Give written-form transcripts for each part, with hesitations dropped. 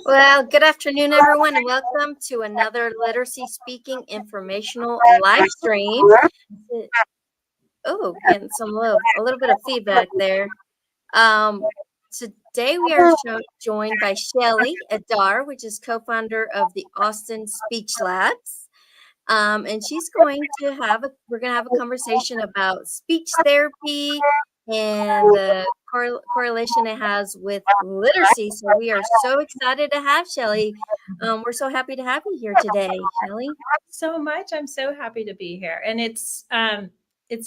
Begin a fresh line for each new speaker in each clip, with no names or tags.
Well, good afternoon, everyone, and welcome to another Literacy Speaking informational live stream. Oh, getting a little bit of feedback there. Um, Today we are joined by Shelley Adair, which is co-founder of the Austin Speech Labs. And she's going to we're going to have a conversation about speech therapy and the correlation it has with literacy. So we are so excited to have Shelley. We're so happy to have you here today, Shelley.
So much. I'm so happy to be here. And it's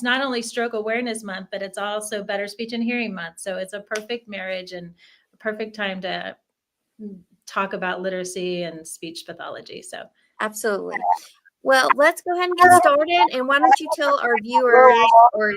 not only Stroke Awareness Month, but it's also Better Speech and Hearing Month. So it's a perfect marriage and a perfect time to talk about literacy and speech pathology. So
absolutely. Well, let's go ahead and get started. And why don't you tell our viewers or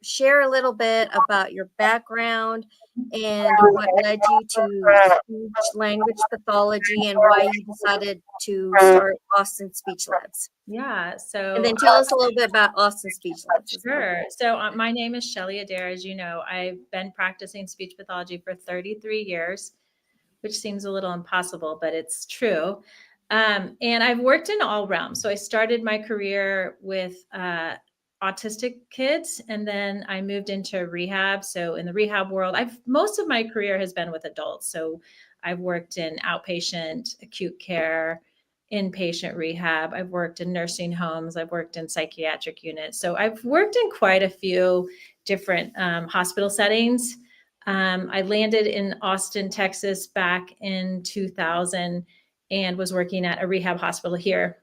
share a little bit about your background and what led you to speech language pathology and why you decided to start Austin Speech Labs.
Yeah. So
and then tell us a little bit about Austin Speech Labs.
Sure. So my name is Shelley Adair. As you know, I've been practicing speech pathology for 33 years, which seems a little impossible, but it's true. And I've worked in all realms. So I started my career with autistic kids, and then I moved into rehab. So in the rehab world, most of my career has been with adults. So I've worked in outpatient acute care, inpatient rehab. I've worked in nursing homes. I've worked in psychiatric units. So I've worked in quite a few different hospital settings. I landed in Austin, Texas back in 2000 and was working at a rehab hospital here.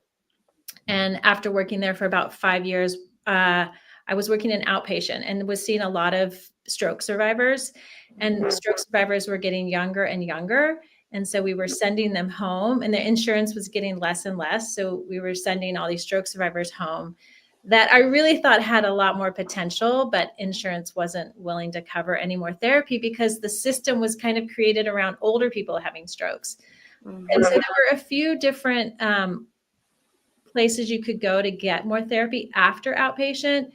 And after working there for about 5 years, I was working in outpatient and was seeing a lot of stroke survivors. And stroke survivors were getting younger and younger. And so we were sending them home, and the insurance was getting less and less. So we were sending all these stroke survivors home that I really thought had a lot more potential, but insurance wasn't willing to cover any more therapy because the system was kind of created around older people having strokes. Mm-hmm. And so there were a few different places you could go to get more therapy after outpatient,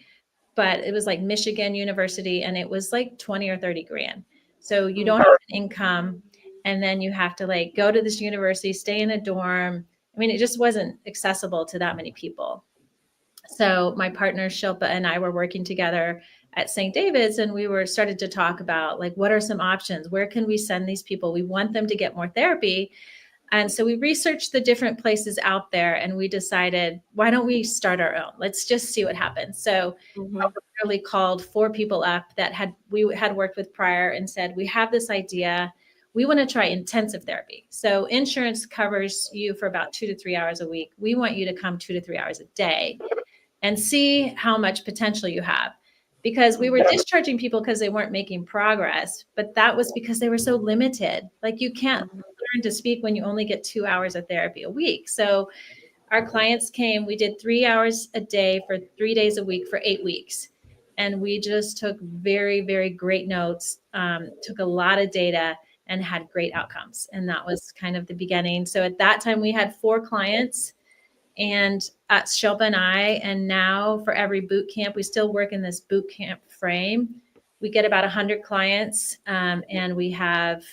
but it was like Michigan University, and it was like 20 or 30 grand. So you don't have an income, and then you have to like go to this university, stay in a dorm. I mean, it just wasn't accessible to that many people. So my partner Shilpa and I were working together at St. David's, and we started to talk about like, what are some options? Where can we send these people? We want them to get more therapy. And so we researched the different places out there, and we decided, why don't we start our own? Let's just see what happens. So I literally called 4 people up that we had worked with prior and said, we have this idea. We want to try intensive therapy. So insurance covers you for about 2 to 3 hours a week. We want you to come 2 to 3 hours a day and see how much potential you have. Because we were discharging people because they weren't making progress, but that was because they were so limited. Like, you can't learn to speak when you only get 2 hours of therapy a week. So our clients came, we did 3 hours a day for 3 days a week for 8 weeks. And we just took very, very great notes, took a lot of data, and had great outcomes. And that was kind of the beginning. So at that time we had 4 clients, and Shilpa and I, and now for every boot camp, we still work in this boot camp frame. We get about 100 clients, and we have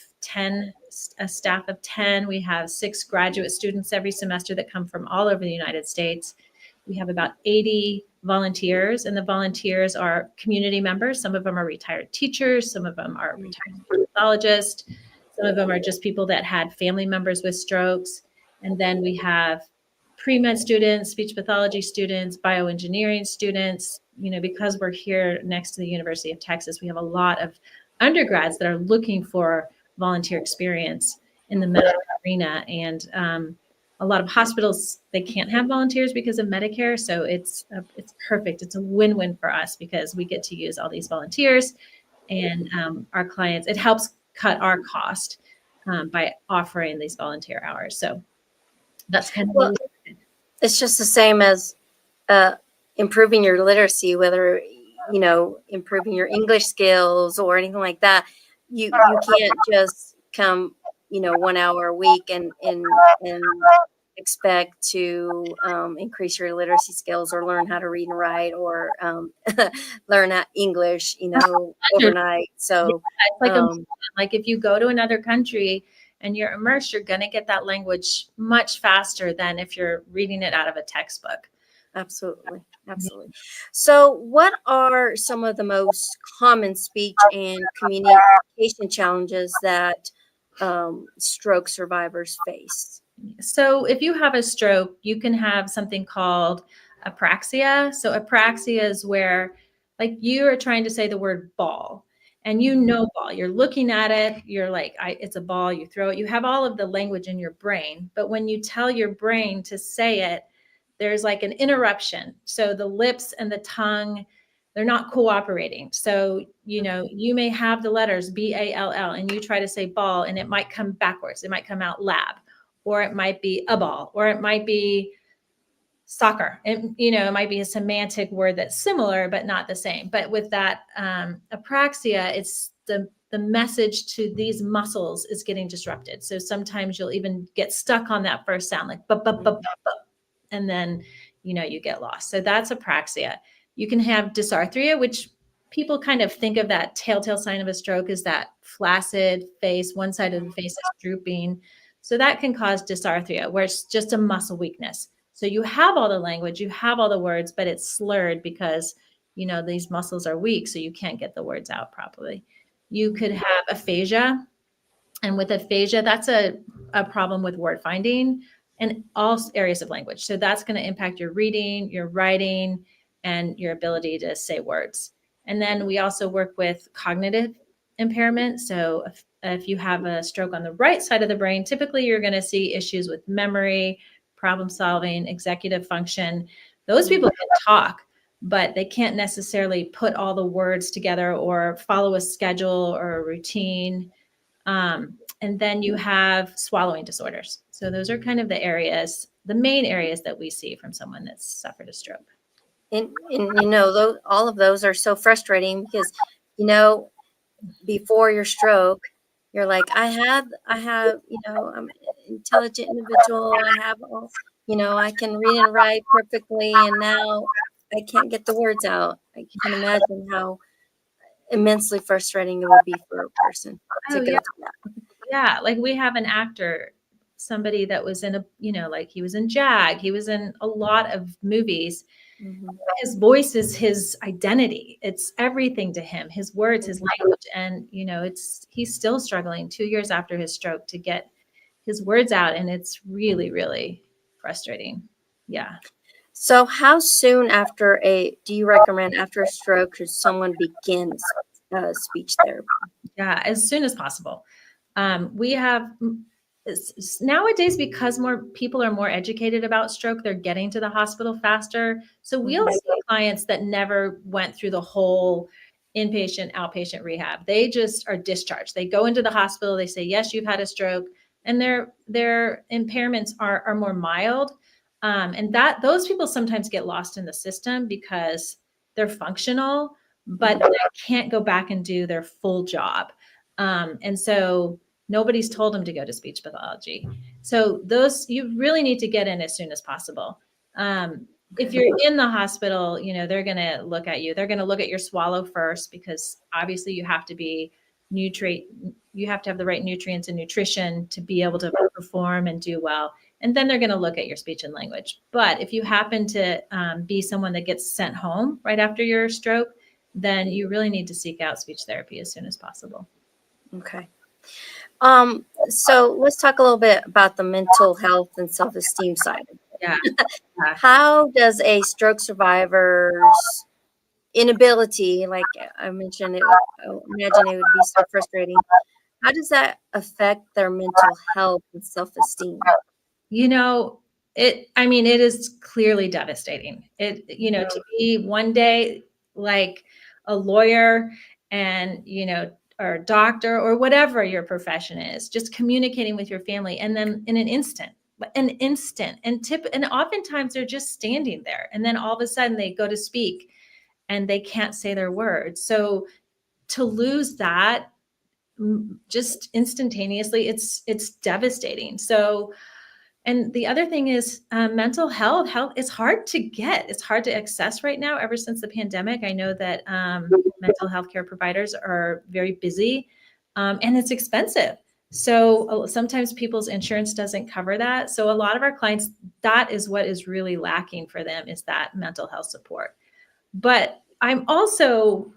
a staff of 10. We have 6 graduate students every semester that come from all over the United States. We have about 80 volunteers, and the volunteers are community members. Some of them are retired teachers. Some of them are retired pathologists. Some of them are just people that had family members with strokes. And then we have pre-med students, speech pathology students, bioengineering students. You know, because we're here next to the University of Texas, we have a lot of undergrads that are looking for volunteer experience in the medical arena. And a lot of hospitals, they can't have volunteers because of Medicare. So it's perfect. It's a win-win for us because we get to use all these volunteers, and our clients, it helps cut our cost by offering these volunteer hours. So that's kind of
it's just the same as improving your literacy, whether, you know, improving your English skills or anything like that. You can't just come, you know, 1 hour a week and expect to increase your literacy skills or learn how to read and write or learn English, you know, overnight. So
yeah, it's like if you go to another country and you're immersed, you're going to get that language much faster than if you're reading it out of a textbook.
Absolutely. Absolutely. So, what are some of the most common speech and communication challenges that stroke survivors face?
So if you have a stroke, you can have something called apraxia. So apraxia is where, like, you are trying to say the word ball, and you know ball. You're looking at it. You're like, it's a ball. You throw it. You have all of the language in your brain, but when you tell your brain to say it, there's like an interruption. So the lips and the tongue, they're not cooperating. So, you may have the letters BALL and you try to say ball and it might come backwards. It might come out lab, or it might be a ball, or it might be soccer. It might be a semantic word that's similar, but not the same. But with that apraxia, it's the message to these muscles is getting disrupted. So sometimes you'll even get stuck on that first sound, like bup, bup, bup, bup, and then you get lost. So that's apraxia. You can have dysarthria, which people kind of think of that telltale sign of a stroke is that flaccid face, one side of the face is drooping. So that can cause dysarthria, where it's just a muscle weakness. So you have all the language, you have all the words, but it's slurred because these muscles are weak, so you can't get the words out properly. You could have aphasia, and with aphasia, that's a problem with word finding in all areas of language. So that's going to impact your reading, your writing, and your ability to say words. And then we also work with cognitive impairment. So if you have a stroke on the right side of the brain, typically you're going to see issues with memory, problem solving, executive function. Those people can talk, but they can't necessarily put all the words together or follow a schedule or a routine. And then you have swallowing disorders. So those are kind of the main areas that we see from someone that's suffered a stroke.
And all of those are so frustrating because, before your stroke, you're like, I'm an intelligent individual. I have all, I can read and write perfectly. And now I can't get the words out. I can imagine how immensely frustrating it would be for a person to
Oh,
go
yeah.
through that.
Yeah. Like we have an actor, somebody that was in like he was in JAG, he was in a lot of movies.
Mm-hmm.
His voice is his identity. It's everything to him, his words, his language. And, he's still struggling 2 years after his stroke to get his words out. And it's really, really frustrating. Yeah.
So, how soon do you recommend after a stroke should someone begin speech therapy?
Yeah, as soon as possible. We have nowadays, because more people are more educated about stroke, they're getting to the hospital faster. So we'll see clients that never went through the whole inpatient, outpatient rehab. They just are discharged. They go into the hospital. They say, yes, you've had a stroke, and their impairments are more mild. And those people sometimes get lost in the system because they're functional, but they can't go back and do their full job. And so nobody's told them to go to speech pathology. So those, you really need to get in as soon as possible. If you're in the hospital, they're going to look at you. They're going to look at your swallow first, because obviously you have to have the right nutrients and nutrition to be able to perform and do well. And then they're going to look at your speech and language. But if you happen to be someone that gets sent home right after your stroke, then you really need to seek out speech therapy as soon as possible.
Okay. So let's talk a little bit about the mental health and self-esteem side.
Yeah.
How does a stroke survivor's inability, like I mentioned, I imagine it would be so frustrating. How does that affect their mental health and self-esteem?
It is clearly devastating. To be one day like a lawyer and, or a doctor or whatever your profession is, just communicating with your family, and then in an instant, and oftentimes they're just standing there, and then all of a sudden they go to speak and they can't say their words. So to lose that just instantaneously, it's devastating. So, and the other thing is mental health. It's hard to get. It's hard to access right now. Ever since the pandemic, I know that mental health care providers are very busy, and it's expensive. So sometimes people's insurance doesn't cover that. So a lot of our clients, that is what is really lacking for them, is that mental health support. But I'm also,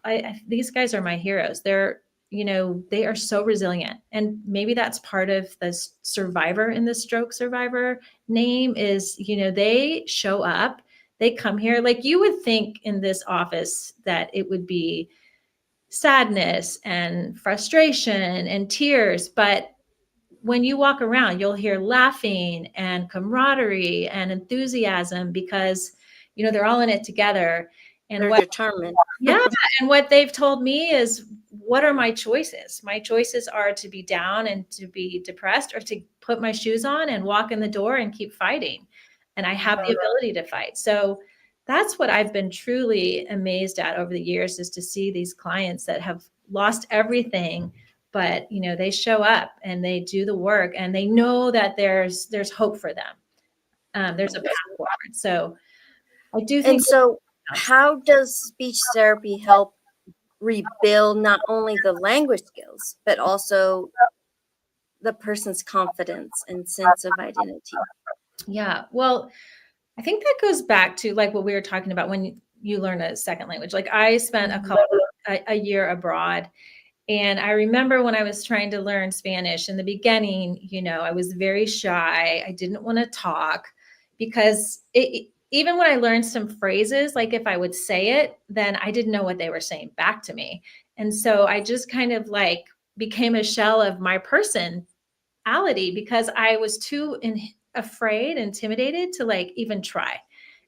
these guys are my heroes. They're, they are so resilient. And maybe that's part of the survivor in the stroke survivor name is, they show up, they come here. Like you would think in this office that it would be sadness and frustration and tears. But when you walk around, you'll hear laughing and camaraderie and enthusiasm because, they're all in it together. And
They're
what
determined.
yeah, and what they've told me is, what are my choices? My choices are to be down and to be depressed, or to put my shoes on and walk in the door and keep fighting. And I have the ability to fight. So that's what I've been truly amazed at over the years, is to see these clients that have lost everything, but they show up and they do the work, and they know that there's hope for them. There's a path forward. So I do
And
think
so, how does speech therapy help rebuild not only the language skills, but also the person's confidence and sense of identity?
yeah. Well, I think that goes back to like what we were talking about when you learn a second language. Like I spent a year abroad, and I remember when I was trying to learn Spanish in the beginning, I was very shy. I didn't want to talk because even when I learned some phrases, like if I would say it, then I didn't know what they were saying back to me. And so I just kind of like became a shell of my personality because I was too afraid, intimidated to like even try.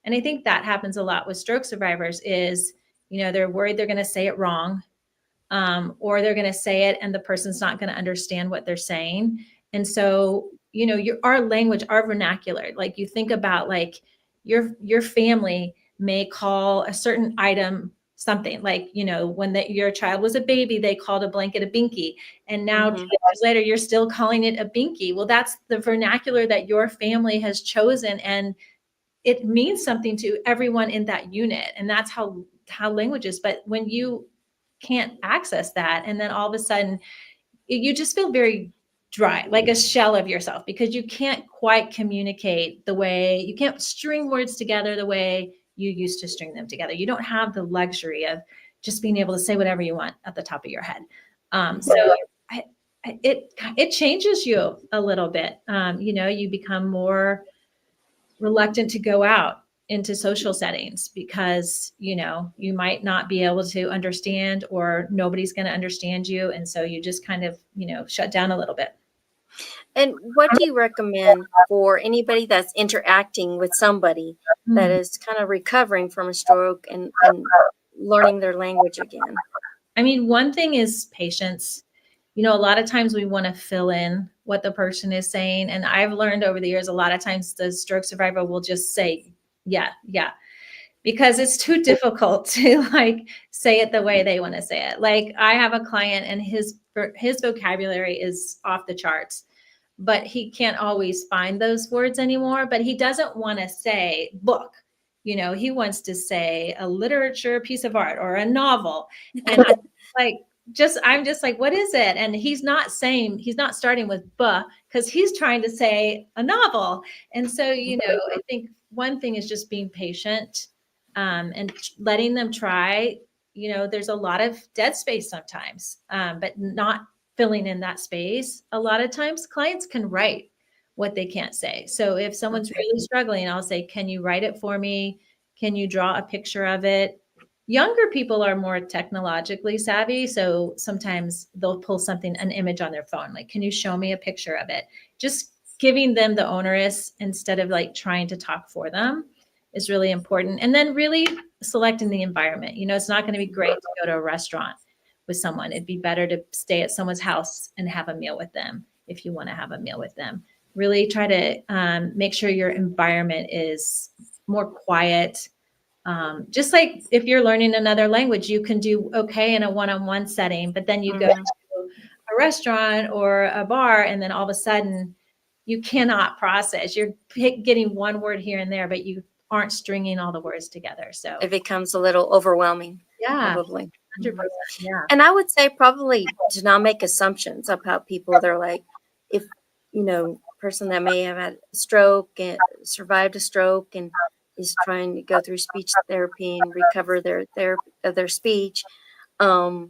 And I think that happens a lot with stroke survivors is, they're worried they're going to say it wrong, or they're going to say it and the person's not going to understand what they're saying. And so, our language, our vernacular, like you think about like your family may call a certain item something like, when your child was a baby, they called a blanket a binky. And now 2 years later, you're still calling it a binky. Well, that's the vernacular that your family has chosen. And it means something to everyone in that unit. And that's how language is. But when you can't access that, and then all of a sudden you just feel very dry, like a shell of yourself, because you can't quite communicate the way, you can't string words together the way you used to string them together. You don't have the luxury of just being able to say whatever you want at the top of your head. So it changes you a little bit. You become more reluctant to go out into social settings because you might not be able to understand, or nobody's going to understand you, and so you just kind of shut down a little bit.
And what do you recommend for anybody that's interacting with somebody that is kind of recovering from a stroke and learning their language again?
I mean, one thing is patience. A lot of times we want to fill in what the person is saying. And I've learned over the years, a lot of times the stroke survivor will just say, yeah, yeah, because it's too difficult to like say it the way they want to say it. Like I have a client and his vocabulary is off the charts, but he can't always find those words anymore. But he doesn't want to say book. He wants to say a literature piece of art or a novel. And like, I'm just like, what is it? And he's not starting with "buh" because he's trying to say a novel. And so, I think one thing is just being patient, and letting them try. There's a lot of dead space sometimes, but not filling in that space. A lot of times clients can write what they can't say. So if someone's really struggling, I'll say, can you write it for me? Can you draw a picture of it? Younger people are more technologically savvy. So sometimes they'll pull an image on their phone. Like, can you show me a picture of it? Just giving them the onus instead of like trying to talk for them is really important. And then really selecting the environment. It's not going to be great to go to a restaurant with someone. It'd be better to stay at someone's house and have a meal with them if you want to have a meal with them. Really try to make sure your environment is more quiet. Just like if you're learning another language, you can do okay in a one-on-one setting, but then you go to a restaurant or a bar, and then all of a sudden you cannot process. You're getting one word here and there, but you aren't stringing all the words together. So
it becomes a little overwhelming.
Yeah,
probably.
100%. Yeah.
And I would say probably to not make assumptions about people. They're like, if, person that may have had a stroke and survived a stroke and is trying to go through speech therapy and recover their speech, um,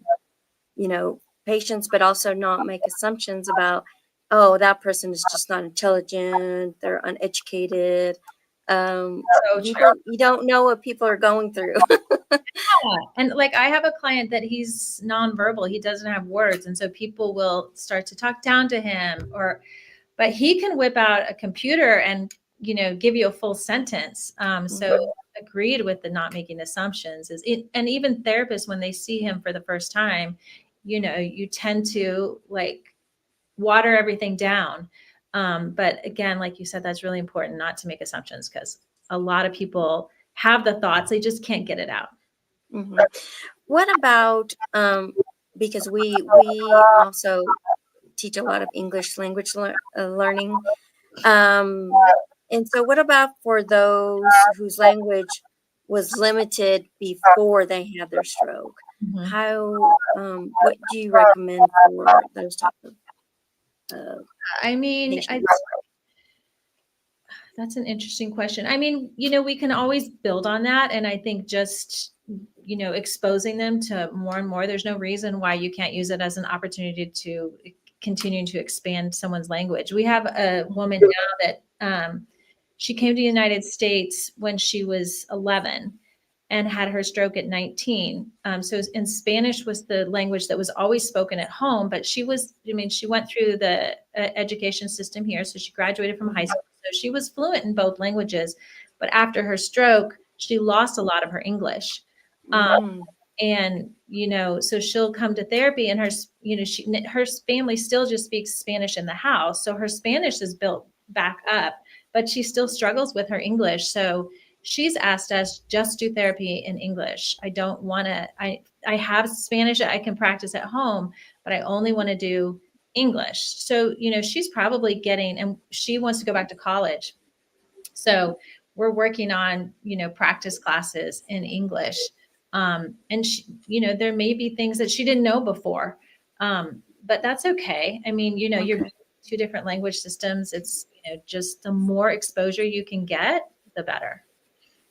patience, but also not make assumptions about, oh, that person is just not intelligent, they're uneducated.
So true.
You don't know what people are going through.
Yeah. And like I have a client that he's nonverbal, he doesn't have words. And so people will start to talk down to him, but he can whip out a computer and, give you a full sentence. So
Mhm.
agreed with the not making assumptions is it, and even therapists, when they see him for the first time, you tend to like water everything down. But again, like you said, that's really important not to make assumptions because a lot of people have the thoughts, they just can't get it out.
Mhm. What about, because we also teach a lot of English language learning. And so what about for those whose language was limited before they had their stroke?
Mhm.
What do you recommend for those type of uh,
I mean,
patients?
that's an interesting question. I mean, we can always build on that. And I think just, exposing them to more and more, there's no reason why you can't use it as an opportunity to continue to expand someone's language. We have a woman now that she came to the United States when she was 11 and had her stroke at 19. So in Spanish was the language that was always spoken at home, but she went through the education system here. So she graduated from high
Mhm.
school. So she was fluent in both languages. But after her stroke, she lost a lot of her English. Um,
Mm,
and so she'll come to therapy and her family still just speaks Spanish in the house, so her Spanish is built back up, but she still struggles with her English. So she's asked us just do therapy in English. I don't want to I have Spanish that I can practice at home, but I only want to do English. So she's probably getting, and she wants to go back to college, so we're working on, practice classes in English. And there may be things that she didn't know before. But that's okay. I mean, you're
okay.
two different language systems. It's, just the more exposure you can get, the better.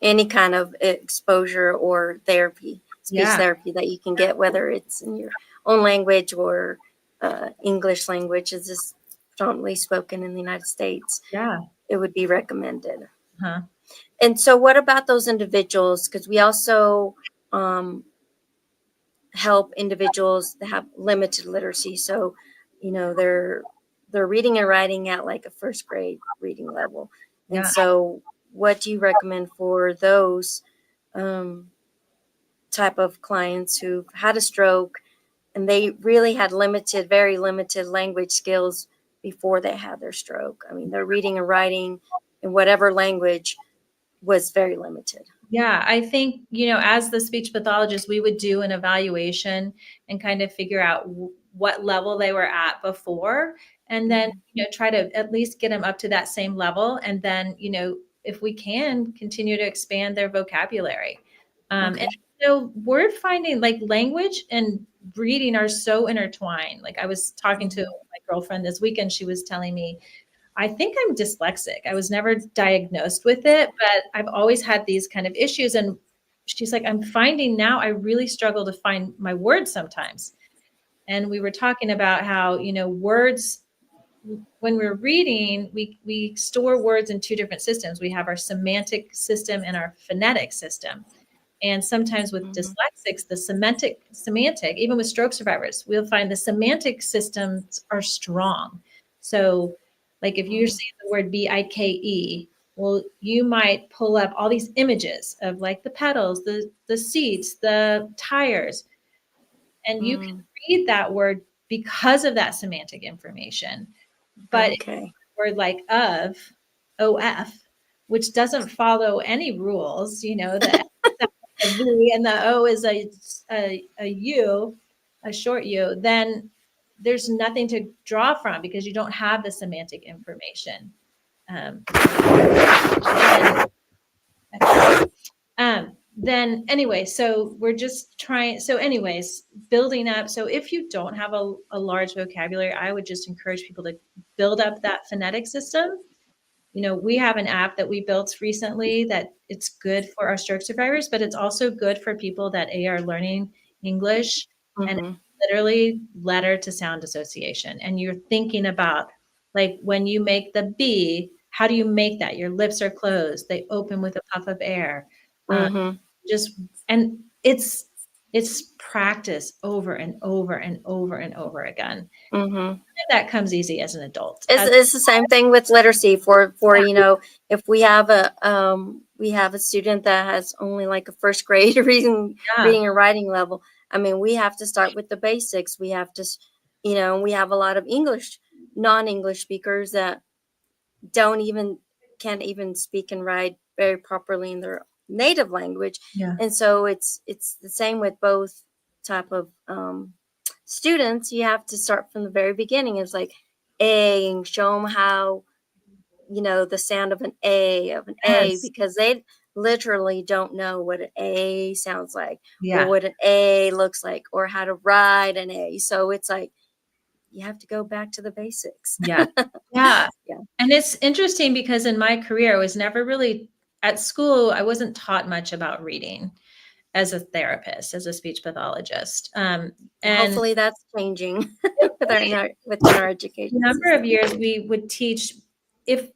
Any kind of exposure or therapy, speech
Yeah.
therapy that you can get, whether it's in your own language or English language is just predominantly spoken in the United States,
Yeah.
it would be recommended.
Huh.
And so, what about those individuals? Because we also um, help individuals that have limited literacy. So, they're reading and writing at like a first grade reading level. And
Yeah.
so, what do you recommend for those um, type of clients who've had a stroke and they really had limited, very limited language skills before they had their stroke? I mean, their reading and writing in whatever language was very limited.
Yeah, I think, as the speech pathologist, we would do an evaluation and kind of figure out what level they were at before, and then,
Mhm.
try to at least get them up to that same level. And then, if we can continue to expand their vocabulary. And
Okay.
word finding, like language and reading are so intertwined. Like I was talking to
Mhm.
my girlfriend this weekend, she was telling me, I think I'm dyslexic. I was never diagnosed with it, but I've always had these kind of issues. And she's like, I'm finding now I really struggle to find my words sometimes. And we were talking about how, words, when we're reading, we store words in two different systems. We have our semantic system and our phonetic system. And sometimes with
Mhm.
dyslexics, the semantic, even with stroke survivors, we'll find the semantic systems are strong. So, like if you're
Mhm.
saying the word BIKE, well, you might pull up all these images of like the pedals, the seats, the tires, and you can
Mhm.
read that word because of that semantic information. But
Okay.
word like of, which doesn't follow any rules, the F sounds like a V and the O is a U, a short U, then there's nothing to draw from because you don't have the semantic information. Um, then, then anyway, so we're just trying. So anyways, building up. So if you don't have a large vocabulary, I would just encourage people to build up that phonetic system. We have an app that we built recently that it's good for our stroke survivors, but it's also good for people that are learning English, and
Mm-hmm.
it's literally letter to sound association. And you're thinking about, like, when you make the B, how do you make that? Your lips are closed, they open with a puff of air. Uh,
Mm-hmm.
just and it's practice over and over and over and over again.
Mm-hmm.
That comes easy as an adult.
It's the same thing with literacy for if we have a student that has only like a first grade
Yeah,
reading and writing level. I mean, we have to start with the basics. We have to, we have a lot of non-English speakers that don't even can't even speak and write very properly in their native language.
yeah,
And so it's the same with both type of students. You have to start from the very beginning. It's like a and show them how, the sound of an a,
yes,
because they literally don't know what an a sounds like, or
yeah,
what an a looks like, or how to write an a. So it's like you have to go back to the basics.
yeah, yeah.
Yeah.
And it's interesting because in my career, I was never really at school. I wasn't taught much about reading as a therapist, as a speech pathologist. And
Hopefully that's changing
it
within our
a
education
number of
system.
years we would teach, if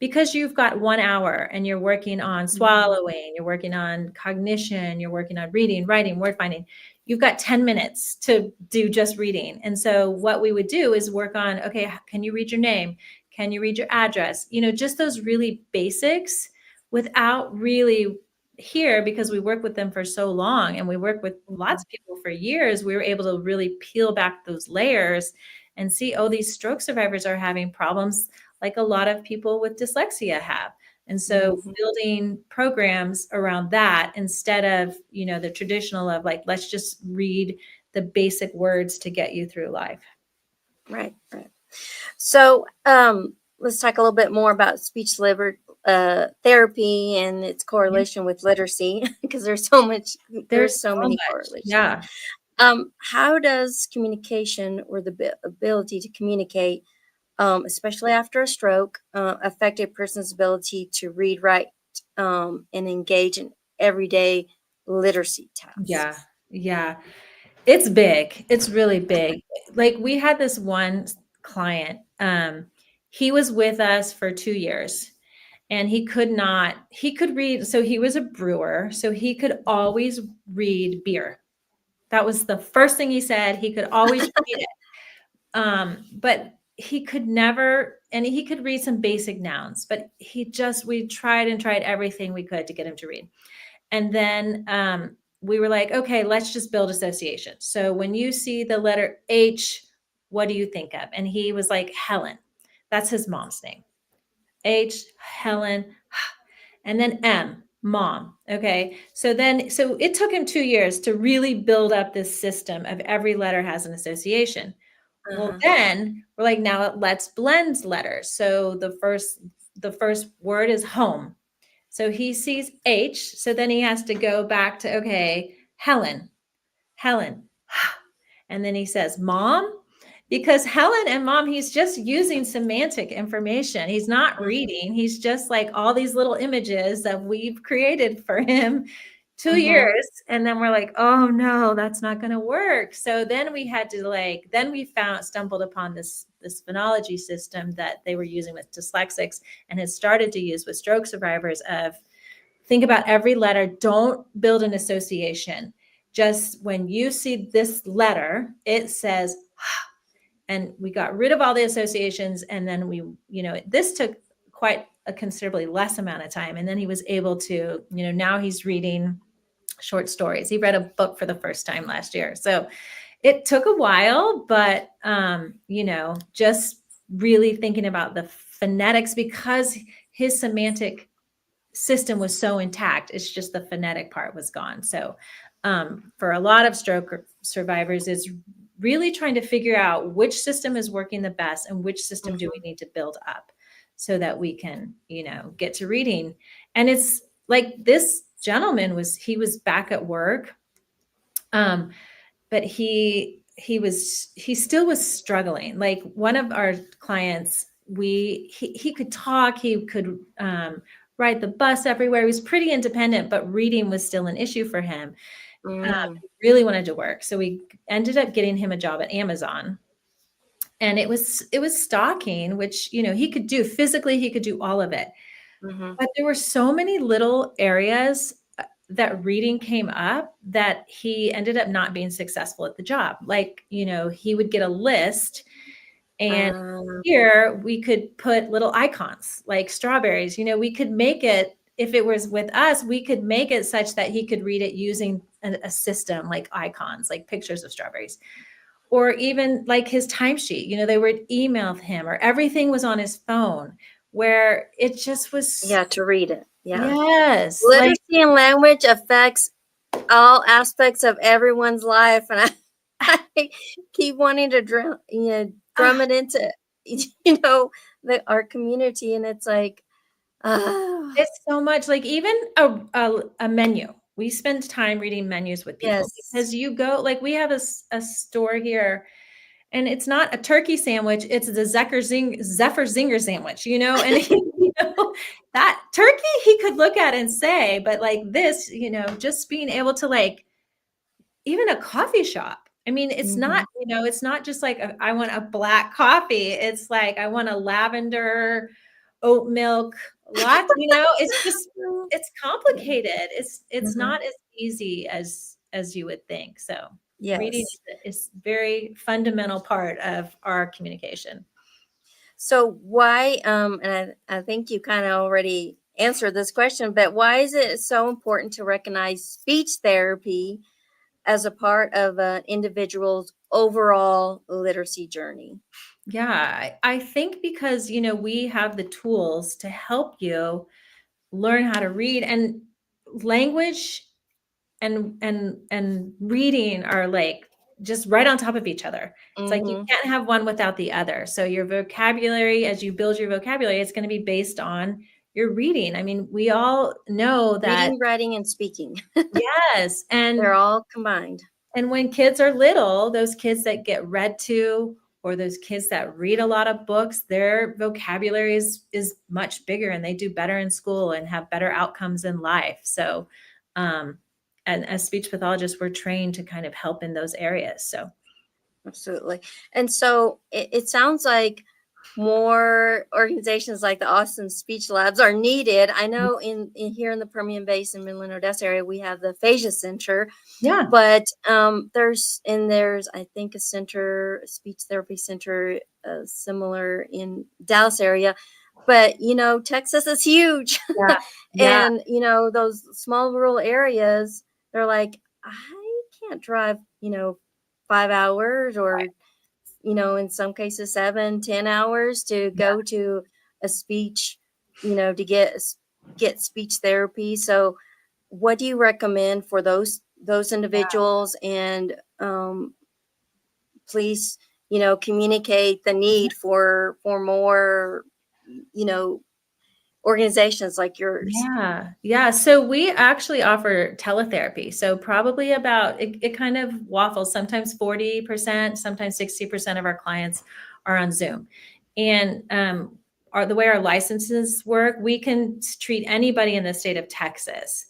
because you've got 1 hour and you're working on
Mm-hmm.
swallowing, you're working on cognition, you're working on reading, writing, word finding, you've got 10 minutes to do just reading. And so what we would do is work on, okay, can you read your name? Can you read your address? Just those really basics, without really, here, because we work with them for so long and we work with lots of people for years, we were able to really peel back those layers and see, oh, these stroke survivors are having problems like a lot of people with dyslexia have. And so
Mm-hmm.
building programs around that, instead of, the traditional of, like, let's just read the basic words to get you through life.
Right, right. So let's talk a little bit more about therapy and its
Yeah.
correlation with literacy, because
There's
there's so
so
many
much.
correlations.
Yeah.
How does communication, or the ability to communicate, especially after a stroke, affect a person's ability to read, write, and engage in everyday literacy
Yeah.
tasks?
Yeah. It's big. It's really big. Like, we had this one client, he was with us for 2 years. And he could read. So he was a brewer. So he could always read beer. That was the first thing he said. He could always read it. But he could never, and he could read some basic nouns, but we tried and tried everything we could to get him to read. And then we were like, okay, let's just build association. So when you see the letter H, what do you think of? And he was like, Helen. That's his mom's name. H, Helen. And then M, mom. Okay. So it took him 2 years to really build up this system of every letter has an association. Well,
Uh-huh.
then we're like, now let's blend letters. So the first word is home. So he sees H. So then he has to go back to, okay, Helen, Helen. And then he says, Mom, because Helen and Mom, he's just using semantic information. He's not
Uh-huh.
reading. He's just like all these little images that we've created for him, two
Uh-huh.
years. And then we're like, oh no, that's not going to work. So then we had to then we stumbled upon this phonology system that they were using with dyslexics and had started to use with stroke survivors of, think about every letter. Don't build an association. Just when you see this letter, it says, and we got rid of all the associations. And then this took quite a considerably less amount of time. And then he was able to, now he's reading short stories. He read a book for the first time last year. So it took a while, but, just really thinking about the phonetics, because his semantic system was so intact. It's just the phonetic part was gone. So for a lot of stroke survivors, it's really trying to figure out which system is working the best and which system do we
Uh-huh.
need to build up so that we can, get to reading. And it's like this gentleman he was back at work, um, but he still was struggling. Like one of our clients, he could talk, he could ride the bus everywhere. He was pretty independent, but reading was still an issue for him.
Mm,
He really wanted to work, so we ended up getting him a job at Amazon. And it was stocking, which, he could do physically, he could do all of it.
mhm.
But there were so many little areas that reading came up that he ended up not being successful at the job. Like, he would get a list, and
Um,
here we could put little icons like strawberries. We could make it, if it was with us, we could make it such that he could read it using a system like icons, like pictures of strawberries. Or even like his timesheet, they would email him, or everything was on his phone, where it just was,
yeah, to read it. Yeah.
yes, like,
Literacy in language affects all aspects of everyone's life, and I keep wanting to drum
ah,
it into our community, and it's like, ah,
it's so much, like, even a menu. We spend time reading menus with people,
yes,
because you go, like, we have a store here, and it's not a turkey sandwich, it's the Zephyr Zinger sandwich, and that turkey he could look at and say, but like this, just being able to, like, even a coffee shop. I mean,
hmm
it's not just like I want a black coffee. It's like I want a lavender oat milk latte. It's
yeah,
complicated. It's
hmm
not as easy as you would think. So reading
yes.
is very fundamental part of our communication.
So why, and I think you kind of already answered this question, but why is it so important to recognize speech therapy as a part of an individual's overall literacy journey?
Yeah, I think because we have the tools to help you learn how to read, and language and reading are like just right on top of each other. It's like you
Hmm
can't have one without the other. So your vocabulary, as you build your vocabulary, it's going to be based on your reading. I mean, we all know that.
Reading, writing, and speaking.
Yes,
They're all combined.
and when kids are little, those kids that get read to, or those kids that read a lot of books, their vocabulary is much bigger, and they do better in school and have better outcomes in life. So, um, and as speech pathologists, we're trained to kind of help in those areas. So,
Absolutely. And so it sounds like more organizations like the Austin Speech Labs are needed. I know in here in the Permian Basin, Midland, Odessa area, we have the Aphasia Center,
yeah,
but there's I think a center, a speech therapy center, similar in Dallas area. But Texas is huge,
yeah, yeah,
and those small rural areas, they're like, I can't drive 5 hours, or in some cases 7-10 hours to
yeah.
go to a speech, to get speech therapy. So what do you recommend for those individuals? And please, communicate the need for more, you know organizations like yours.
Yeah. Yeah. So we actually offer teletherapy. So probably about it kind of waffles, sometimes 40%, sometimes 60% of our clients are on Zoom. And the way our licenses work, we can treat anybody in the state of Texas.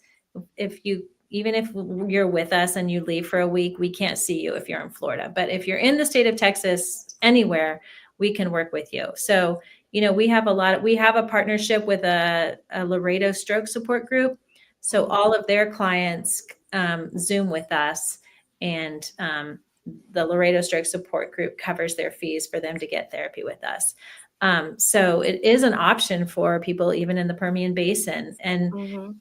Even if you're with us and you leave for a week, we can't see you if you're in Florida. But if you're in the state of Texas, anywhere, we can work with you. So we have a partnership with a Laredo stroke support group. So
Mhm.
all of their clients Zoom with us, and the Laredo stroke support group covers their fees for them to get therapy with us. So it is an option for people even in the Permian Basin. And
Mhm.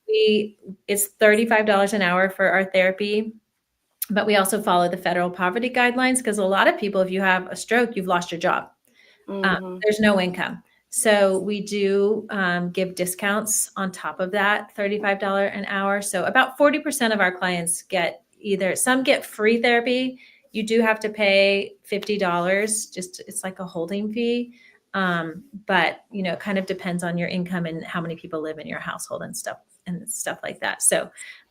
it's $35 an hour for our therapy. But we also follow the federal poverty guidelines, because a lot of people, if you have a stroke, you've lost your job.
Mhm.
There's no income. So we do give discounts on top of that $35 an hour. So about 40% of our clients some get free therapy. You do have to pay $50, just it's like a holding fee. But it kind of depends on your income and how many people live in your household and stuff like that. So,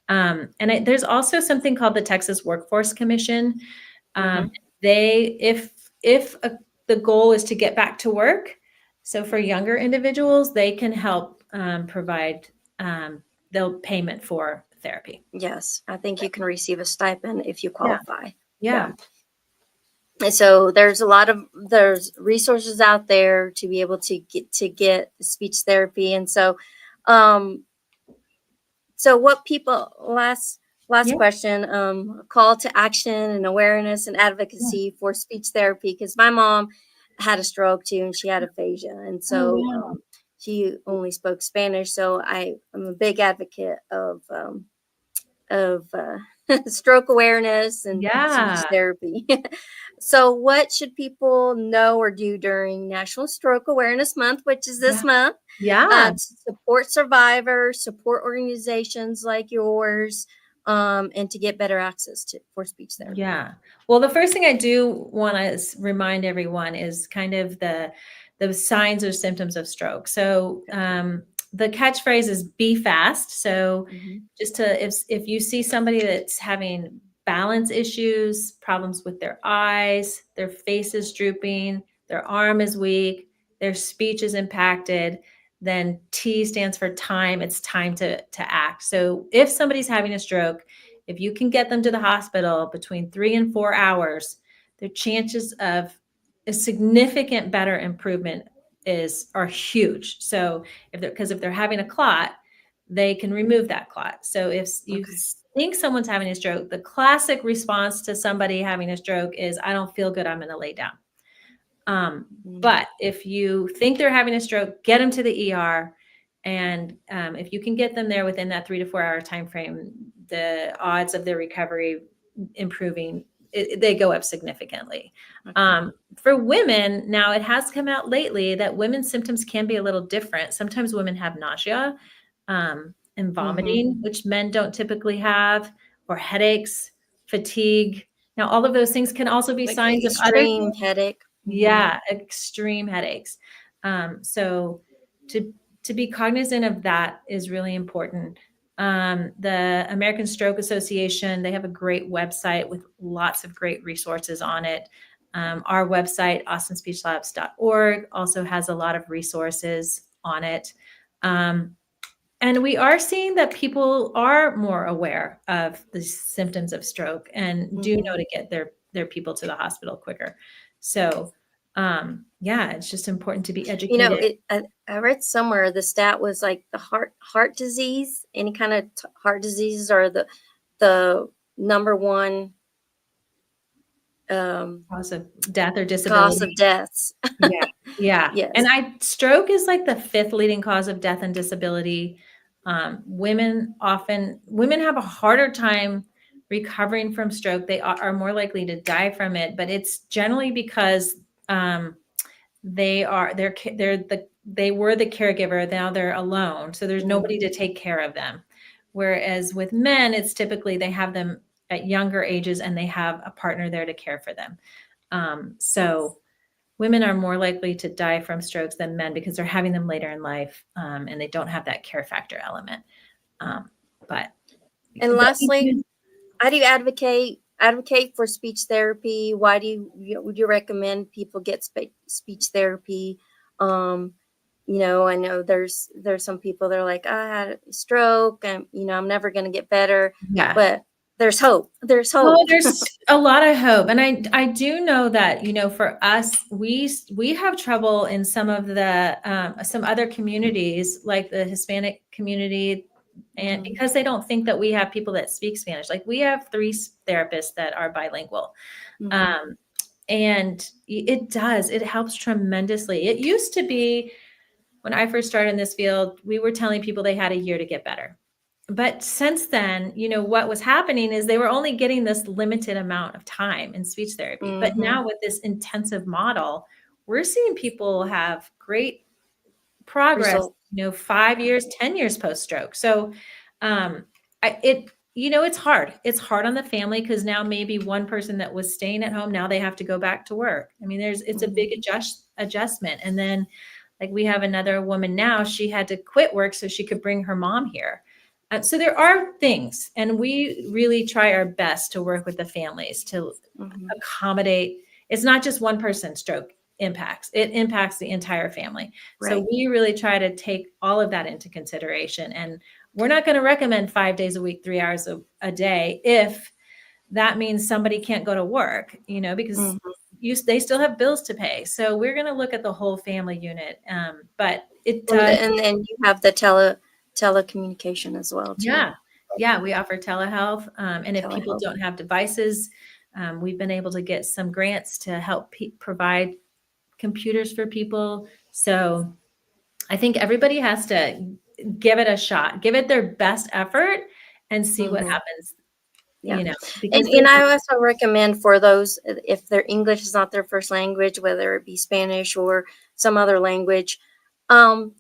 there's also something called the Texas Workforce Commission. Um,
Mm-hmm.
they, if the goal is to get back to work, so for younger individuals, they can help provide they'll payment for therapy.
Yes, I think you can receive a stipend if you
Yeah,
qualify.
yeah,
Yeah. And so there's resources out there to be able to get speech therapy. And so um so what people last
yeah,
question, call to action and awareness and
yeah.
advocacy for speech therapy, because my mom had a stroke too and she had aphasia, and
Oh
so
wow.
she only spoke Spanish. So I'm a big advocate of stroke awareness and speech
Yeah,
therapy. So, what should people know or do during National Stroke Awareness Month, which is
yeah,
this month,
yeah.
to support survivors, support organizations like yours, and to get better access for speech therapy?
Yeah. Well, the first thing I do want to remind everyone is kind of the signs or symptoms of stroke. So
Okay.
the catchphrase is "be fast." So
Hmm.
just to if you see somebody that's having balance issues, problems with their eyes, their face is drooping, their arm is weak, their speech is impacted, then T stands for time. It's time to act. So if somebody's having a stroke, if you can get them to the hospital between 3 and 4 hours, their chances of a significant better improvement are huge. So if they're having a clot, they can remove that clot. So if you
Okay.
think someone's having a stroke, the classic response to somebody having a stroke is, I don't feel good, I'm going to lay down.
Mm.
But if you think they're having a stroke, get them to the ER. And if you can get them there within that 3 to 4 hour time frame, the odds of their recovery improving, they go up significantly.
Okay.
For women, now it has come out lately that women's symptoms can be a little different. Sometimes women have nausea and
Hmm.
vomiting, which men don't typically have, or headaches, fatigue. Now, all of those things can also be
Like
signs of other
extreme
things.
headache. Hmm.
Yeah, extreme headaches. So to to be cognizant of that is really important. The American Stroke Association, they have a great website with lots of great resources on it. Our website, austonspeechlabs.org, also has a lot of resources on it. Um, and we are seeing that people are more aware of the symptoms of stroke and do
Hmm.
know to get their people to the hospital quicker. So, yeah, it's just important to be educated.
I read somewhere the stat was like the heart disease, any kind of heart diseases are the number one um,
Cause of death or
cause of
disability.
deaths.
Yeah, yeah. And
Yes.
stroke is like the fifth leading cause of death and disability. Women have a harder time recovering from stroke. They are more likely to die from it, but it's generally because um, they were the caregiver. Now they're alone, so there's nobody
Hmm.
to take care of them. Whereas with men, it's typically they have them at younger ages and they have a partner there to care for them. So women are more likely to die from strokes than men because they're having them later in life, and they don't have that care factor element. Um, but
And lastly, how do you advocate for speech therapy? Why would you recommend people get speech therapy? Um, I know there's some people that are like, I had a stroke and I'm never going to get better,
yeah.
but there's hope. There's
Well,
hope.
there's a lot of hope, and I do know that for us, we have trouble in some other communities like the Hispanic community, and
Hmm.
because they don't think that we have people that speak Spanish. Like we have three therapists that are bilingual,
Hmm.
um, and it helps tremendously. It used to be when I first started in this field, we were telling people they had a year to get better. But since then, what was happening is they were only getting this limited amount of time in speech therapy. But
Hmm.
now with this intensive model, we're seeing people have great progress,
Result.
5 years, 10 years post stroke. So, um, it's hard. It's hard on the family because now maybe one person that was staying at home, now they have to go back to work. I mean, it's a
Hmm.
big adjustment. And then, like, we have another woman now, she had to quit work so she could bring her mom here. So there are things, and we really try our best to work with the families to accommodate. It's not just one person's stroke impacts, it impacts the entire family. So
Right.
we really try to take all of that into consideration. And we're not going to recommend 5 days a week, 3 hours a day, if that means somebody can't go to work, because they still have bills to pay. So we're going to look at the whole family unit. But it does.
And then you have the telecommunication as well too.
Yeah, we offer telehealth. And if people
Telehealth.
don't have devices, we've been able to get some grants to help provide computers for people. So I think everybody has to give it a shot, give it their best effort, and see what happens.
Yeah.
Because
And I also recommend for those, if their English is not their first language, whether it be Spanish or some other language,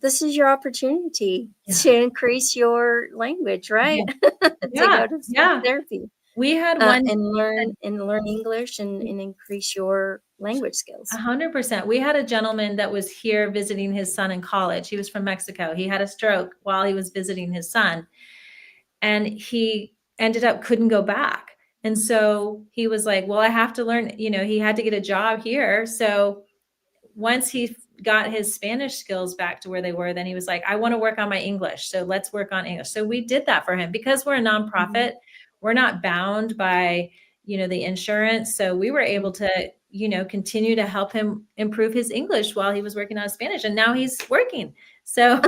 this is your opportunity to increase your language, right? To
Yeah,
go to speech
yeah.
therapy,
We had one.
and learn English and increase your language skills.
100%. We had a gentleman that was here visiting his son in college. He was from Mexico. He had a stroke while he was visiting his son, and he ended up couldn't go back. And so he was like, well, I have to learn, he had to get a job here. So once he got his Spanish skills back to where they were, then he was like, I want to work on my English. So let's work on English. So we did that for him. Because we're a nonprofit, we're not bound by, the insurance. So we were able to, continue to help him improve his English while he was working on Spanish. And now he's working. So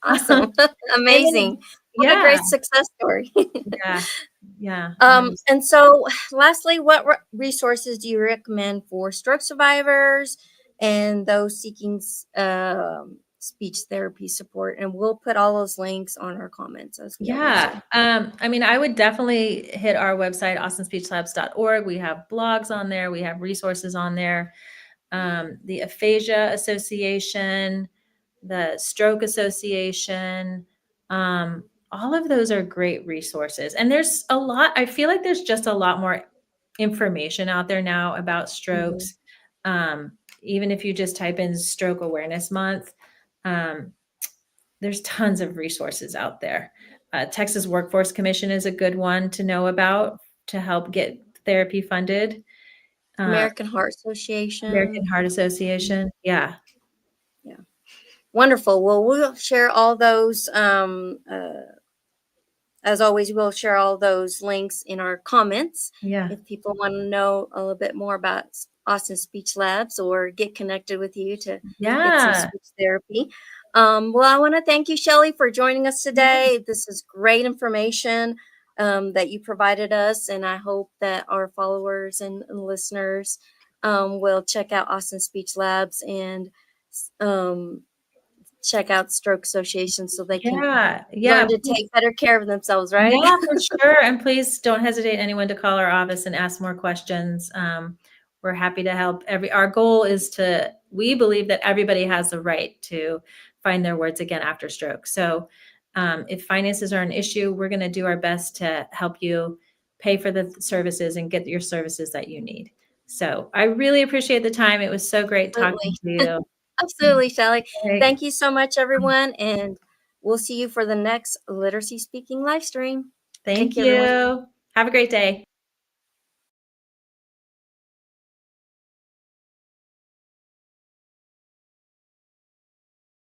Awesome.
and
Amazing. What a
yeah,
great success story.
yeah, yeah.
And so lastly, what resources do you recommend for stroke survivors and those seeking speech therapy support? And we'll put all those links on our comments, as we always
Yeah.
do.
I mean, I would definitely hit our website, austonspeechlabs.org. We have blogs on there. We have resources on there. The Aphasia Association, the Stroke Association, all of those are great resources. And there's a lot, I feel like there's just a lot more information out there now about strokes. Even if you just type in Stroke Awareness Month, there's tons of resources out there. Texas Workforce Commission is a good one to know about to help get therapy funded.
American Heart Association.
American Heart Association. Yeah.
Yeah. Wonderful. Well, we'll share all those. As always, we'll share all those links in our comments.
Yeah.
If people want to know a little bit more about Austin Speech Labs or get connected with you to get some speech therapy. Well, I want to thank you, Shelley, for joining us today. This is great information that you provided us, and I hope that our followers and listeners will check out Austin Speech Labs and check out Stroke Association so they can learn to take better care of themselves, right?
Yeah, for sure. And please don't hesitate anyone to call our office and ask more questions. We're happy to help. Our goal is we believe that everybody has the right to find their words again after stroke. So if finances are an issue, we're going to do our best to help you pay for the services and get your services that you need. So I really appreciate the time. It was so great talking to you.
Absolutely, Shelley.
Great.
Thank you so much, everyone. And we'll see you for the next Literacy Speaking live stream.
Thank
Take care, everyone.
you. Have a great day.